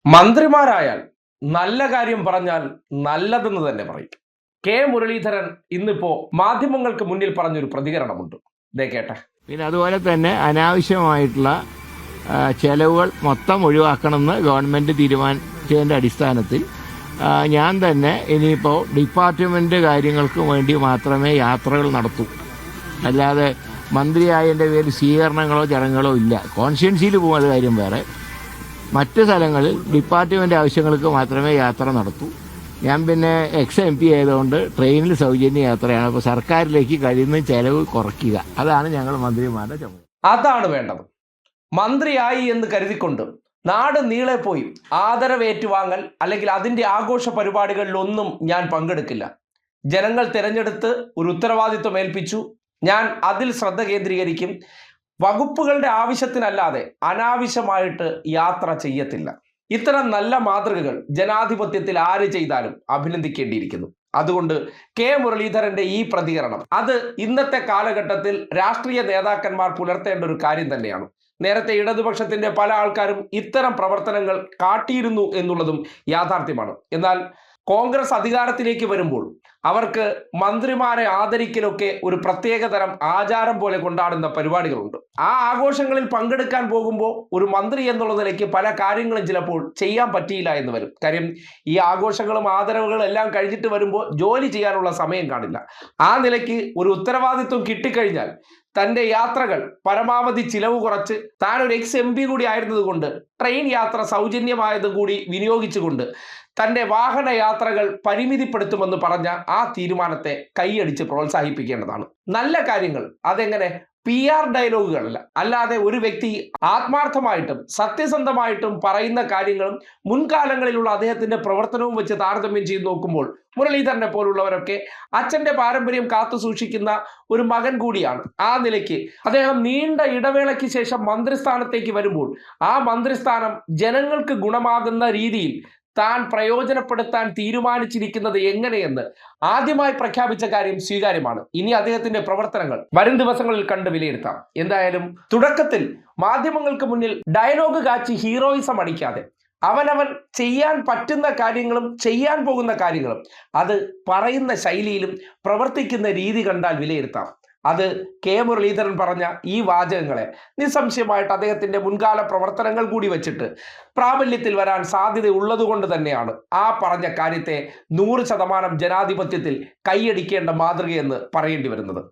മന്ത്രിമാരായാൽ നല്ല കാര്യം പറഞ്ഞാൽ നല്ലതെന്ന് തന്നെ പറയും. കെ മുരളീധരൻ ഇന്നിപ്പോ മാധ്യമങ്ങൾക്ക് മുന്നിൽ പറഞ്ഞൊരു പ്രതികരണമുണ്ട്. ദേ കേട്ടെ. പിന്നെ അതുപോലെ തന്നെ അനാവശ്യമായിട്ടുള്ള ചെലവുകൾ മൊത്തം ഒഴിവാക്കണമെന്ന് ഗവൺമെന്റ് തീരുമാനിച്ചതിന്റെ അടിസ്ഥാനത്തിൽ ഞാൻ തന്നെ ഇനിയിപ്പോൾ ഡിപ്പാർട്ട്മെന്റ് കാര്യങ്ങൾക്ക് വേണ്ടി മാത്രമേ യാത്രകൾ നടത്തൂ. അല്ലാതെ മന്ത്രിയായതിൻ്റെ പേരിൽ സ്വീകരണങ്ങളോ ചടങ്ങുകളോ ഇല്ല. കോൺസ്റ്റിറ്റ്യുവൻസിയിൽ പോകുന്ന കാര്യം വേറെ. മറ്റ് സ്ഥലങ്ങളിൽ ഡിപ്പാർട്ട്മെന്റ് ആവശ്യങ്ങൾക്ക് മാത്രമേ യാത്ര നടത്തൂ. ഞാൻ പിന്നെ MP ആയതുകൊണ്ട് ട്രെയിനിൽ സൗജന്യ യാത്രയാണ്. അപ്പോൾ സർക്കാരിലേക്ക് കഴിയുന്ന ചെലവ് കുറയ്ക്കുക, അതാണ് ഞങ്ങൾ മന്ത്രിമാരുടെ ചുമതല. അതാണ് വേണ്ടത്. മന്ത്രിയായി എന്ന് കരുതിക്കൊണ്ട് നാട് നീളെ പോയി ആദരവ് ഏറ്റുവാങ്ങൽ അല്ലെങ്കിൽ അതിൻ്റെ ആഘോഷ പരിപാടികളിലൊന്നും ഞാൻ പങ്കെടുക്കില്ല. ജനങ്ങൾ തിരഞ്ഞെടുത്ത് ഒരു ഉത്തരവാദിത്വം ഏൽപ്പിച്ചു, ഞാൻ അതിൽ ശ്രദ്ധ കേന്ദ്രീകരിക്കും. വകുപ്പുകളുടെ ആവശ്യത്തിനല്ലാതെ അനാവശ്യമായിട്ട് യാത്ര ചെയ്യത്തില്ല. ഇത്തരം നല്ല മാതൃകകൾ ജനാധിപത്യത്തിൽ ആര് ചെയ്താലും അഭിനന്ദിക്കേണ്ടിയിരിക്കുന്നു. അതുകൊണ്ട് കെ മുരളീധരന്റെ ഈ പ്രതികരണം അത് ഇന്നത്തെ കാലഘട്ടത്തിൽ രാഷ്ട്രീയ നേതാക്കന്മാർ പുലർത്തേണ്ട ഒരു കാര്യം തന്നെയാണ്. നേരത്തെ ഇടതുപക്ഷത്തിന്റെ പല ആൾക്കാരും ഇത്തരം പ്രവർത്തനങ്ങൾ കാട്ടിയിരുന്നു എന്നുള്ളതും യാഥാർത്ഥ്യമാണ്. എന്നാൽ കോൺഗ്രസ് അധികാരത്തിലേക്ക് വരുമ്പോൾ അവർക്ക് മന്ത്രിമാരെ ആദരിക്കലൊക്കെ ഒരു പ്രത്യേകതരം ആചാരം പോലെ കൊണ്ടാടുന്ന പരിപാടികളുണ്ട്. ആ ആഘോഷങ്ങളിൽ പങ്കെടുക്കാൻ പോകുമ്പോൾ ഒരു മന്ത്രി എന്നുള്ള നിലയ്ക്ക് പല കാര്യങ്ങളും ചിലപ്പോൾ ചെയ്യാൻ പറ്റിയില്ല എന്ന് വരും. കാര്യം ഈ ആഘോഷങ്ങളും ആദരവുകളും എല്ലാം കഴിഞ്ഞിട്ട് വരുമ്പോൾ ജോലി ചെയ്യാനുള്ള സമയം കാണില്ല. ആ നിലയ്ക്ക് ഒരു ഉത്തരവാദിത്വം കിട്ടിക്കഴിഞ്ഞാൽ തൻ്റെ യാത്രകൾ പരമാവധി ചിലവ് കുറച്ച് താൻ ഒരു MP കൂടി ആയിരുന്നത് കൊണ്ട് ട്രെയിൻ യാത്ര സൗജന്യമായത് കൂടി വിനിയോഗിച്ചുകൊണ്ട് തൻ്റെ വാഹന യാത്രകൾ പരിമിതിപ്പെടുത്തുമെന്ന് പറഞ്ഞ ആ തീരുമാനത്തെ കൈയടിച്ച് പ്രോത്സാഹിപ്പിക്കേണ്ടതാണ്. നല്ല കാര്യങ്ങൾ അതെങ്ങനെ PR ഡയലോഗുകളല്ല, അല്ലാതെ ഒരു വ്യക്തി ആത്മാർത്ഥമായിട്ടും സത്യസന്ധമായിട്ടും പറയുന്ന കാര്യങ്ങളും മുൻകാലങ്ങളിലുള്ള അദ്ദേഹത്തിന്റെ പ്രവർത്തനവും വെച്ച് താരതമ്യം ചെയ്ത് നോക്കുമ്പോൾ മുരളീധരനെ പോലുള്ളവരൊക്കെ അച്ഛന്റെ പാരമ്പര്യം കാത്തു സൂക്ഷിക്കുന്ന ഒരു മകൻ കൂടിയാണ്. ആ നിലയ്ക്ക് അദ്ദേഹം നീണ്ട ഇടവേളയ്ക്ക് ശേഷം മന്ത്രിസ്ഥാനത്തേക്ക് വരുമ്പോൾ ആ മന്ത്രിസ്ഥാനം ജനങ്ങൾക്ക് ഗുണമാകുന്ന രീതിയിൽ താൻ പ്രയോജനപ്പെടുത്താൻ തീരുമാനിച്ചിരിക്കുന്നത് എങ്ങനെയെന്ന് ആദ്യമായി പ്രഖ്യാപിച്ച കാര്യം സ്വീകാര്യമാണ്. ഇനി അദ്ദേഹത്തിന്റെ പ്രവർത്തനങ്ങൾ വരും ദിവസങ്ങളിൽ കണ്ട് വിലയിരുത്താം. എന്തായാലും തുടക്കത്തിൽ മാധ്യമങ്ങൾക്ക് മുന്നിൽ ഡയലോഗ് കാച്ചി ഹീറോയിസം അടിക്കാതെ അവനവൻ ചെയ്യാൻ പറ്റുന്ന കാര്യങ്ങളും ചെയ്യാൻ പോകുന്ന കാര്യങ്ങളും അത് പറയുന്ന ശൈലിയിലും പ്രവർത്തിക്കുന്ന രീതി കണ്ടാൽ വിലയിരുത്താം. അത് കെ മുരളീധരൻ പറഞ്ഞ ഈ വാചകങ്ങളെ നിസ്സംശയമായിട്ട് അദ്ദേഹത്തിന്റെ മുൻകാല പ്രവർത്തനങ്ങൾ കൂടി വെച്ചിട്ട് പ്രാബല്യത്തിൽ വരാൻ സാധ്യത ഉള്ളതുകൊണ്ട് തന്നെയാണ് ആ പറഞ്ഞ കാര്യത്തെ 100% ജനാധിപത്യത്തിൽ കൈയടിക്കേണ്ട മാതൃകയെന്ന് പറയേണ്ടി വരുന്നത്.